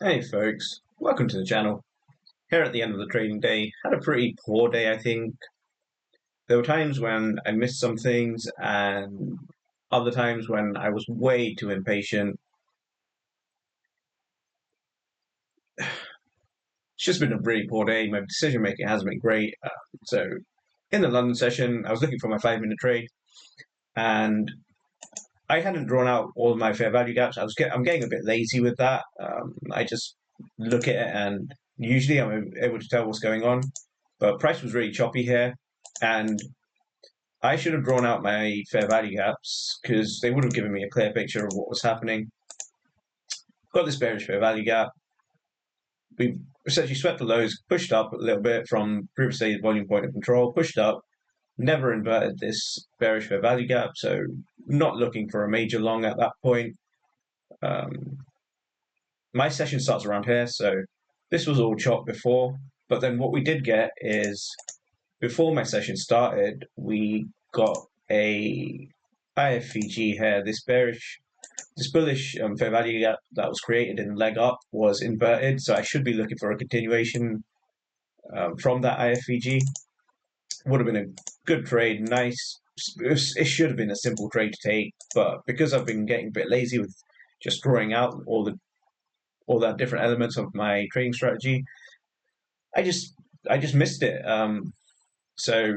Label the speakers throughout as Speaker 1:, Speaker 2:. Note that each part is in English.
Speaker 1: Hey folks, welcome to the channel. Here at the end of the trading day, had a pretty poor day I think. There were times when I missed some things and other times when I was way too impatient. It's just been a really poor day. My decision making hasn't been great. So in the London session, I was looking for my 5 minute trade and I hadn't drawn out all of my fair value gaps. I'm getting a bit lazy with that. I just look at it and usually I'm able to tell what's going on. But price was really choppy here, and I should have drawn out my fair value gaps because they would have given me a clear picture of what was happening. Got this bearish fair value gap. We've essentially swept the lows, pushed up a little bit from previous day's volume point of control, pushed up, never inverted this bearish fair value gap, so not looking for a major long at that point. My session starts around here, so this was all chopped before, but then what we did get is before my session started, we got a IFVG here. This bullish fair value gap that was created in leg up was inverted, so I should be looking for a continuation from that IFVG. Would have been a good trade, nice. It should have been a simple trade to take, but because I've been getting a bit lazy with just drawing out all that different elements of my trading strategy, I just missed it. So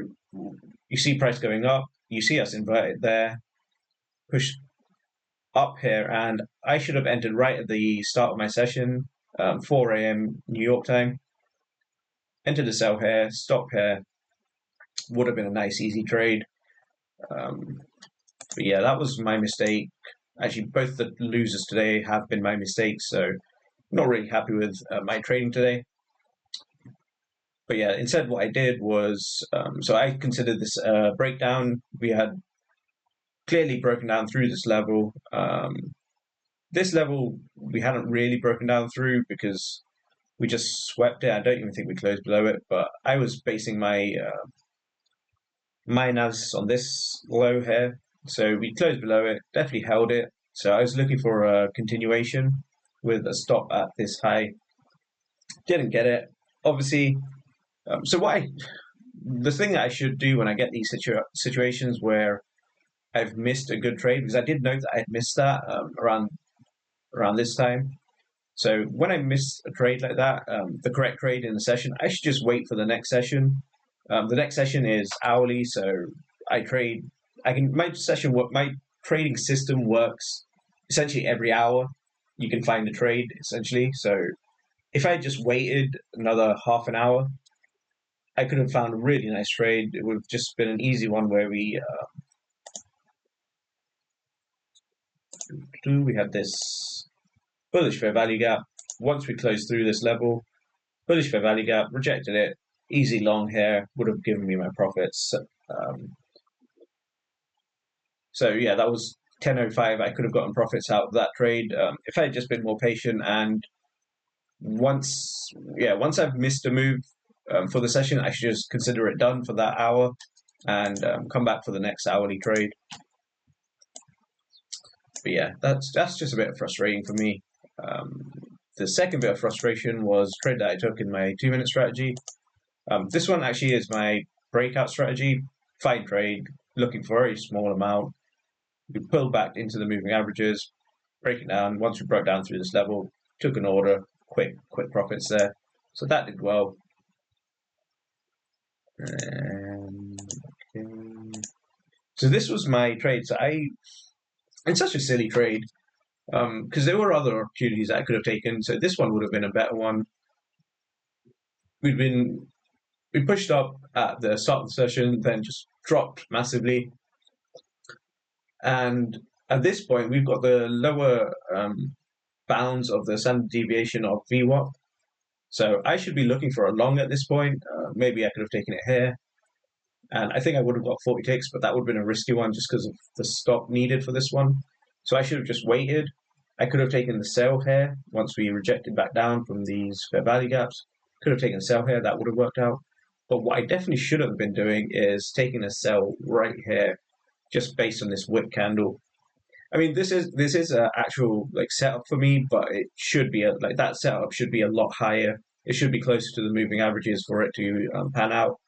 Speaker 1: you see price going up, you see us inverted there, push up here, and I should have entered right at the start of my session, 4 a.m. New York time. Entered a sell here, stop here. Would have been a nice easy trade. But yeah, that was my mistake. Actually, both the losers today have been my mistakes, so not really happy with my trading today. But yeah, instead what I did was, so I considered this breakdown. We had clearly broken down through this level. This level we hadn't really broken down through because we just swept it. I don't even think we closed below it, but I was basing my my analysis on this low here. So we closed below it, definitely held it. So I was looking for a continuation with a stop at this high. Didn't get it. Obviously, so the thing that I should do when I get these situations where I've missed a good trade, because I did note that I had missed that around this time. So when I miss a trade like that, the correct trade in the session, I should just wait for the next session. The next session is hourly, so I trade. My trading system works essentially every hour. You can find a trade essentially. So if I just waited another half an hour, I could have found a really nice trade. It would have just been an easy one where we had this bullish fair value gap. Once we closed through this level, bullish fair value gap, rejected it. Easy long here would have given me my profits. So yeah, that was 10.05. I could have gotten profits out of that trade if I had just been more patient. And once I've missed a move for the session, I should just consider it done for that hour and come back for the next hourly trade. But yeah, that's just a bit frustrating for me. The second bit of frustration was a trade that I took in my 2 minute strategy. This one actually is my breakout strategy. Fine trade, looking for a very small amount. We pulled back into the moving averages, break it down. Once we broke down through this level, took an order, quick profits there. So that did well. Okay. So this was my trade. So it's such a silly trade because there were other opportunities that I could have taken. So this one would have been a better one. We pushed up at the start of the session, then just dropped massively. And at this point, we've got the lower bounds of the standard deviation of VWAP. So I should be looking for a long at this point. Maybe I could have taken it here. And I think I would have got 40 ticks, but that would have been a risky one just because of the stop needed for this one. So I should have just waited. I could have taken the sell here once we rejected back down from these fair value gaps. Could have taken a sell here. That would have worked out. But what I definitely should have been doing is taking a sell right here, just based on this wick candle. I mean, this is a actual like setup for me, but it should be like that setup should be a lot higher. It should be closer to the moving averages for it to pan out.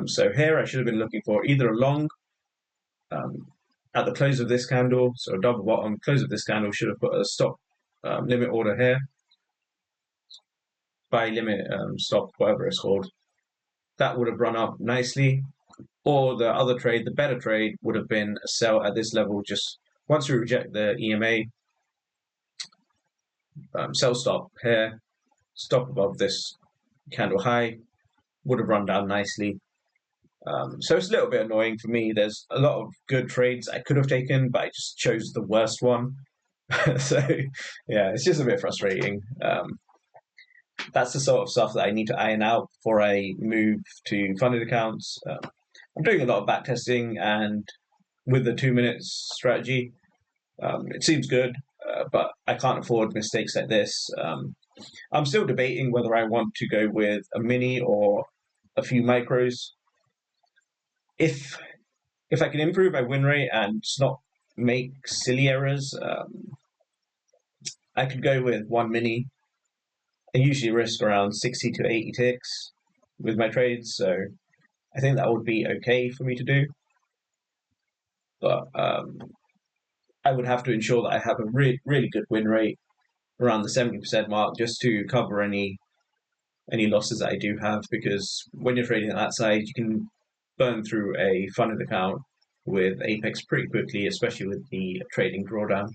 Speaker 1: So here I should have been looking for either a long um, at the close of this candle, so double bottom, close of this candle, should have put a stop limit order here, buy limit stop, whatever it's called. That would have run up nicely. Or the other trade, the better trade, would have been a sell at this level. Just once we reject the EMA, sell stop here, stop above this candle high, would have run down nicely. So it's a little bit annoying for me. There's a lot of good trades I could have taken, but I just chose the worst one. So yeah, it's just a bit frustrating. That's the sort of stuff that I need to iron out before I move to funded accounts. I'm doing a lot of backtesting, and with the 2 minutes strategy, it seems good, but I can't afford mistakes like this. I'm still debating whether I want to go with a mini or a few micros. If I can improve my win rate and just not make silly errors, I could go with one mini. I usually risk around 60 to 80 ticks with my trades, so I think that would be okay for me to do. But I would have to ensure that I have a really good win rate around the 70% mark just to cover any losses that I do have, because when you're trading at that side, you can burn through a funded account with Apex pretty quickly, especially with the trading drawdown.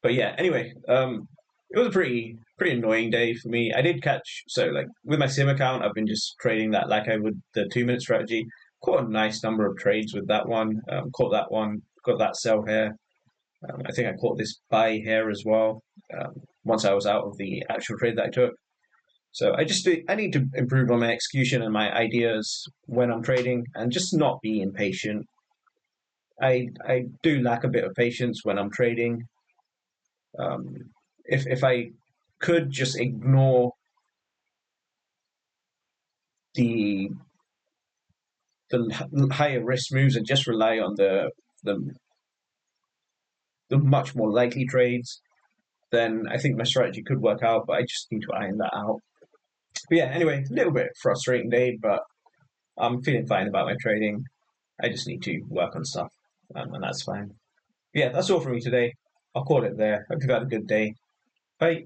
Speaker 1: But yeah, anyway, it was a pretty annoying day for me. I did catch, so like with my sim account, I've been just trading that like I would the 2 minute strategy. Caught a nice number of trades with that one. Caught that one, got that sell here. I think I caught this buy here as well. Once I was out of the actual trade that I took. So I need to improve on my execution and my ideas when I'm trading, and just not be impatient. I do lack a bit of patience when I'm trading. If I could just ignore the higher risk moves and just rely on the much more likely trades, then I think my strategy could work out. But I just need to iron that out. But yeah, anyway, a little bit frustrating day, but I'm feeling fine about my trading. I just need to work on stuff, and that's fine. Yeah, that's all from me today. I'll call it there. Hope you've had a good day. Bye.